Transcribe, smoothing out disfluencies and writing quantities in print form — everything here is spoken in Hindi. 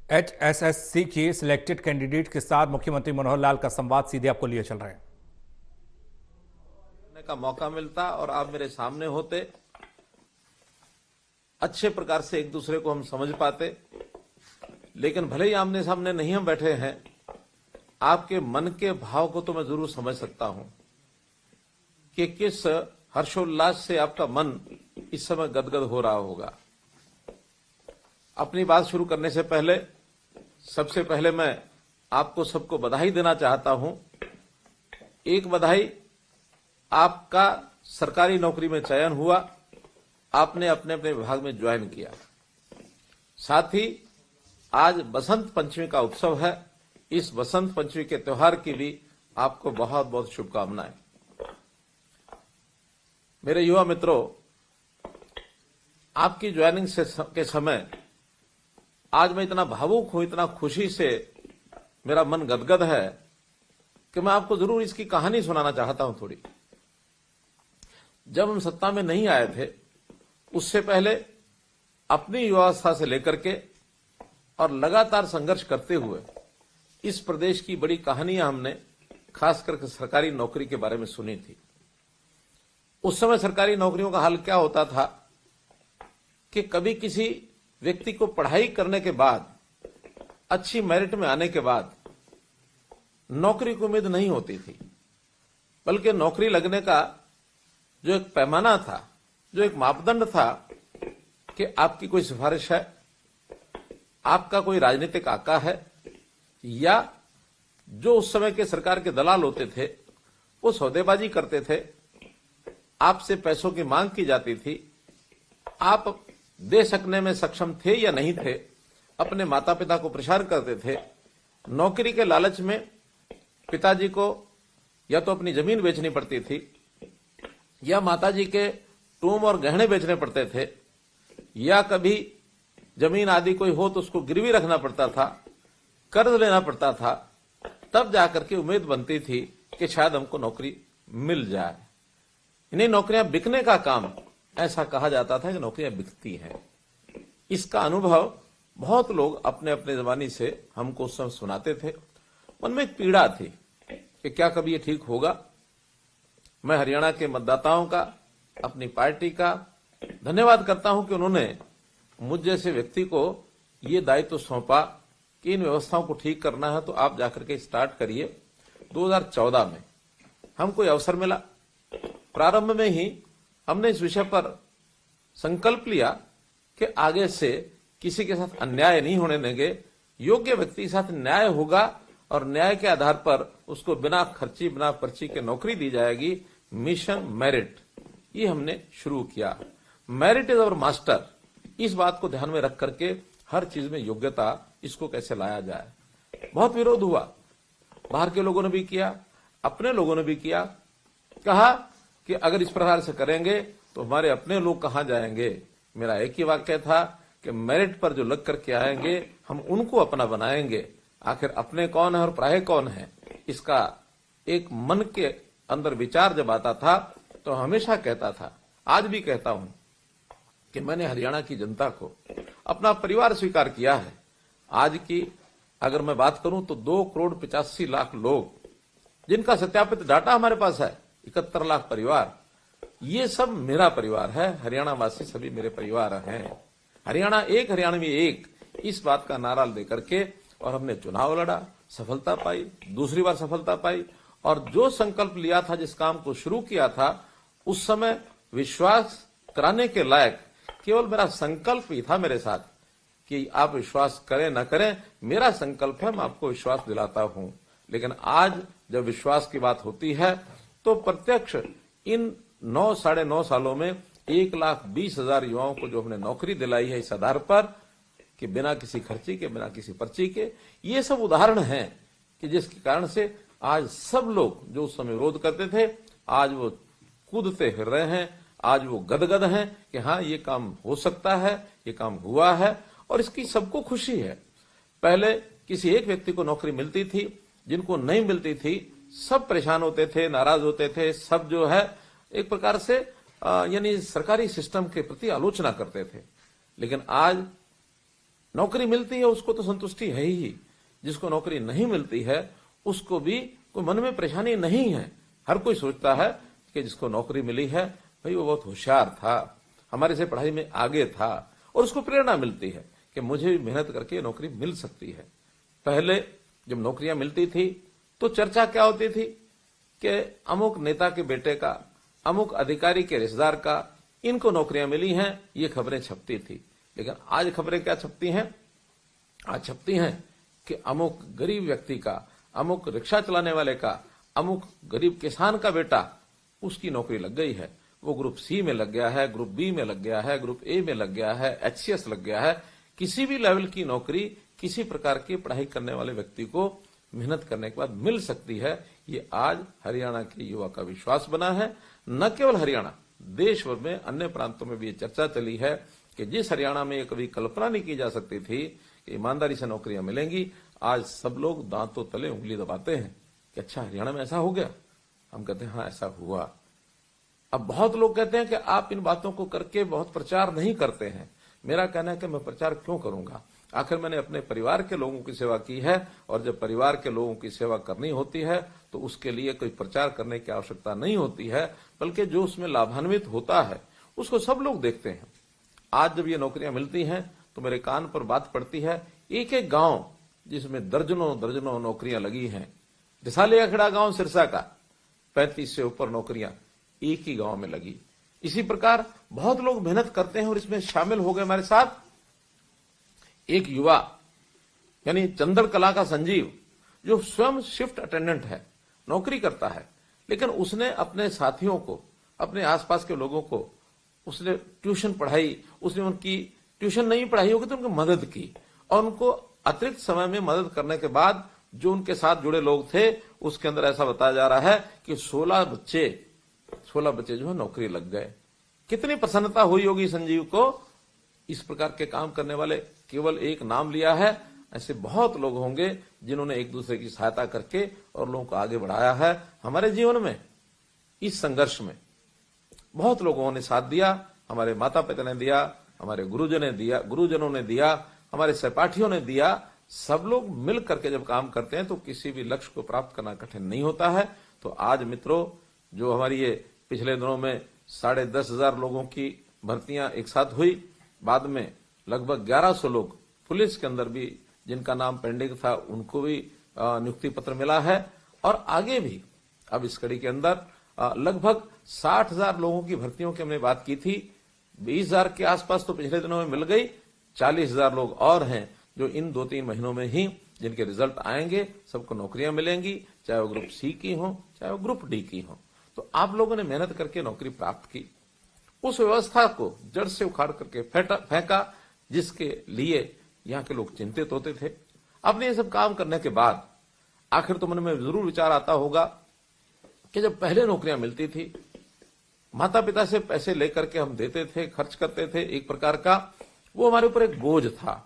HSSC की सिलेक्टेड कैंडिडेट के साथ मुख्यमंत्री मनोहर लाल का संवाद सीधे आपको लिए चल रहे हैं। का मौका मिलता और आप मेरे सामने होते, अच्छे प्रकार से एक दूसरे को हम समझ पाते। लेकिन भले ही आमने सामने नहीं हम बैठे हैं, आपके मन के भाव को तो मैं जरूर समझ सकता हूं कि किस हर्षोल्लास से आपका मन इस समय गदगद हो रहा होगा। अपनी बात शुरू करने से पहले सबसे पहले मैं आपको सबको बधाई देना चाहता हूं। एक बधाई, आपका सरकारी नौकरी में चयन हुआ, आपने अपने अपने विभाग में ज्वाइन किया। साथ ही आज बसंत पंचमी का उत्सव है। इस बसंत पंचमी के त्योहार की भी आपको बहुत बहुत शुभकामनाएं। मेरे युवा मित्रों, आपकी ज्वाइनिंग के समय आज मैं इतना भावुक हूं, इतना खुशी से मेरा मन गदगद है कि मैं आपको जरूर इसकी कहानी सुनाना चाहता हूं थोड़ी। जब हम सत्ता में नहीं आए थे, उससे पहले अपनी युवावस्था से लेकर के और लगातार संघर्ष करते हुए इस प्रदेश की बड़ी कहानियां हमने खास करके सरकारी नौकरी के बारे में सुनी थी। उस समय सरकारी नौकरियों का हाल क्या होता था कि कभी किसी व्यक्ति को पढ़ाई करने के बाद, अच्छी मेरिट में आने के बाद नौकरी की उम्मीद नहीं होती थी, बल्कि नौकरी लगने का जो एक पैमाना था, जो एक मापदंड था कि आपकी कोई सिफारिश है, आपका कोई राजनीतिक आका है, या जो उस समय के सरकार के दलाल होते थे वो सौदेबाजी करते थे, आपसे पैसों की मांग की जाती थी, आप दे सकने में सक्षम थे या नहीं थे, अपने माता पिता को परेशान करते थे। नौकरी के लालच में पिताजी को या तो अपनी जमीन बेचनी पड़ती थी, या माताजी के टूम और गहने बेचने पड़ते थे, या कभी जमीन आदि कोई हो तो उसको गिरवी रखना पड़ता था, कर्ज लेना पड़ता था, तब जाकर के उम्मीद बनती थी कि शायद हमको नौकरी मिल जाए। इन्हीं नौकरियां बिकने का काम, ऐसा कहा जाता था कि नौकरियां बिकती हैं। इसका अनुभव बहुत लोग अपने अपने जबानी से हमको उस समय सुनाते थे। मन में एक पीड़ा थी कि क्या कभी ये ठीक होगा। मैं हरियाणा के मतदाताओं का, अपनी पार्टी का धन्यवाद करता हूं कि उन्होंने मुझ जैसे व्यक्ति को ये दायित्व सौंपा कि इन व्यवस्थाओं को ठीक करना है तो आप जाकर के स्टार्ट करिए। 2014 में हमको ये अवसर मिला। प्रारंभ में ही हमने इस विषय पर संकल्प लिया कि आगे से किसी के साथ अन्याय नहीं होने देंगे, योग्य व्यक्ति के साथ न्याय होगा और न्याय के आधार पर उसको बिना खर्ची, बिना पर्ची के नौकरी दी जाएगी। मिशन मेरिट, ये हमने शुरू किया। Merit is our master. इस बात को ध्यान में रख करके हर चीज में योग्यता, इसको कैसे लाया जाए। बहुत विरोध हुआ, बाहर के लोगों ने भी किया, अपने लोगों ने भी किया। कहा कि अगर इस प्रकार से करेंगे तो हमारे अपने लोग कहां जाएंगे। मेरा एक ही वाक्य था कि मेरिट पर जो लग करके आएंगे हम उनको अपना बनाएंगे। आखिर अपने कौन है और पराये कौन है, इसका एक मन के अंदर विचार जब आता था तो हमेशा कहता था, आज भी कहता हूं कि मैंने हरियाणा की जनता को अपना परिवार स्वीकार किया है। आज की अगर मैं बात करूं तो 2,85,00,000 लोग, जिनका सत्यापित डाटा हमारे पास है, 71 लाख परिवार, ये सब मेरा परिवार है। हरियाणा वासी सभी मेरे परिवार हैं। हरियाणा एक, हरियाणवी एक, इस बात का नारा देकर के और हमने चुनाव लड़ा, सफलता पाई, दूसरी बार सफलता पाई। और जो संकल्प लिया था, जिस काम को शुरू किया था, उस समय विश्वास कराने के लायक केवल मेरा संकल्प ही था मेरे साथ कि आप विश्वास करें न करें, मेरा संकल्प है, मैं आपको विश्वास दिलाता हूं। लेकिन आज जब विश्वास की बात होती है तो प्रत्यक्ष इन 9 साढ़े 9 सालों में 1,20,000 युवाओं को जो हमने नौकरी दिलाई है, इस आधार पर कि बिना किसी खर्ची के, बिना किसी पर्ची के, ये सब उदाहरण हैं कि जिसके कारण से आज सब लोग जो उस समय विरोध करते थे, आज वो कूदते फिर रहे हैं, आज वो गदगद हैं कि हाँ ये काम हो सकता है, ये काम हुआ है और इसकी सबको खुशी है। पहले किसी एक व्यक्ति को नौकरी मिलती थी, जिनको नहीं मिलती थी सब परेशान होते थे, नाराज होते थे, सब जो है एक प्रकार से यानी सरकारी सिस्टम के प्रति आलोचना करते थे। लेकिन आज नौकरी मिलती है उसको तो संतुष्टि है ही, जिसको नौकरी नहीं मिलती है उसको भी कोई मन में परेशानी नहीं है। हर कोई सोचता है कि जिसको नौकरी मिली है भाई वो बहुत होशियार था, हमारे से पढ़ाई में आगे था, और उसको प्रेरणा मिलती है कि मुझे भी मेहनत करके नौकरी मिल सकती है। पहले जब नौकरियां मिलती थी तो चर्चा क्या होती थी कि अमुक नेता के बेटे का, अमुक अधिकारी के रिश्तेदार का, इनको नौकरियां मिली हैं, ये खबरें छपती थी। लेकिन आज खबरें क्या छपती हैं? आज छपती हैं कि अमुक गरीब व्यक्ति का, अमुक रिक्शा चलाने वाले का, अमुक गरीब किसान का बेटा, उसकी नौकरी लग गई है, वो ग्रुप सी में लग गया है, ग्रुप बी में लग गया है, ग्रुप ए में लग गया है, HCS लग गया है। किसी भी लेवल की नौकरी किसी प्रकार की पढ़ाई करने वाले व्यक्ति को मेहनत करने के बाद मिल सकती है। ये आज हरियाणा के युवा का विश्वास बना है। न केवल हरियाणा, देश भर में अन्य प्रांतों में भी ये चर्चा चली है कि जिस हरियाणा में ये कभी कल्पना नहीं की जा सकती थी कि ईमानदारी से नौकरियां मिलेंगी, आज सब लोग दांतों तले उंगली दबाते हैं कि अच्छा हरियाणा में ऐसा हो गया। हम कहते हैं हाँ ऐसा हुआ। अब बहुत लोग कहते हैं कि आप इन बातों को करके बहुत प्रचार नहीं करते हैं। मेरा कहना है कि मैं प्रचार क्यों करूंगा, आखिर मैंने अपने परिवार के लोगों की सेवा की है, और जब परिवार के लोगों की सेवा करनी होती है तो उसके लिए कोई प्रचार करने की आवश्यकता नहीं होती है, बल्कि जो उसमें लाभान्वित होता है उसको सब लोग देखते हैं। आज जब ये नौकरियां मिलती हैं तो मेरे कान पर बात पड़ती है, एक एक गांव जिसमें दर्जनों दर्जनों नौकरियां लगी हैं। रिसालियाखेड़ा गांव सिरसा का 35 से ऊपर नौकरियां एक ही गांव में लगी। इसी प्रकार बहुत लोग मेहनत करते हैं और इसमें शामिल हो गए हमारे साथ। एक युवा यानी चंद्रकला का संजीव, जो स्वयं शिफ्ट अटेंडेंट है, नौकरी करता है, लेकिन उसने अपने साथियों को, अपने आसपास के लोगों को उसने ट्यूशन पढ़ाई, उसने उनकी ट्यूशन नहीं पढ़ाई होगी तो उनकी मदद की, और उनको अतिरिक्त समय में मदद करने के बाद जो उनके साथ जुड़े लोग थे उसके अंदर ऐसा बताया जा रहा है कि 16 बच्चे जो है नौकरी लग गए। कितनी प्रसन्नता हुई होगी संजीव को। इस प्रकार के काम करने वाले केवल एक नाम लिया है, ऐसे बहुत लोग होंगे जिन्होंने एक दूसरे की सहायता करके और लोगों को आगे बढ़ाया है। हमारे जीवन में इस संघर्ष में बहुत लोगों ने साथ दिया, हमारे माता पिता ने दिया, हमारे गुरुजनों ने दिया, हमारे सहपाठियों ने दिया। सब लोग मिल करके जब काम करते हैं तो किसी भी लक्ष्य को प्राप्त करना कठिन नहीं होता है। तो आज मित्रों, जो हमारी ये पिछले दिनों में 10,500 लोगों की भर्तियां एक साथ हुई, बाद में लगभग 1100 लोग पुलिस के अंदर भी जिनका नाम पेंडिंग था उनको भी नियुक्ति पत्र मिला है, और आगे भी अब इस कड़ी के अंदर लगभग 60,000 लोगों की भर्तियों की हमने बात की थी। 20,000 के आसपास तो पिछले दिनों में मिल गई, 40,000 लोग और हैं जो इन 2-3 महीनों में ही जिनके रिजल्ट आएंगे, सबको नौकरियां मिलेंगी, चाहे वो ग्रुप सी की हो चाहे वो ग्रुप डी की हो। तो आप लोगों ने मेहनत करके नौकरी प्राप्त की, उस व्यवस्था को जड़ से उखाड़ करके फेंका जिसके लिए यहाँ के लोग चिंतित होते थे। अपने ये सब काम करने के बाद आखिर तो मन में जरूर विचार आता होगा कि जब पहले नौकरियां मिलती थी, माता पिता से पैसे लेकर के हम देते थे, खर्च करते थे, एक प्रकार का वो हमारे ऊपर एक बोझ था।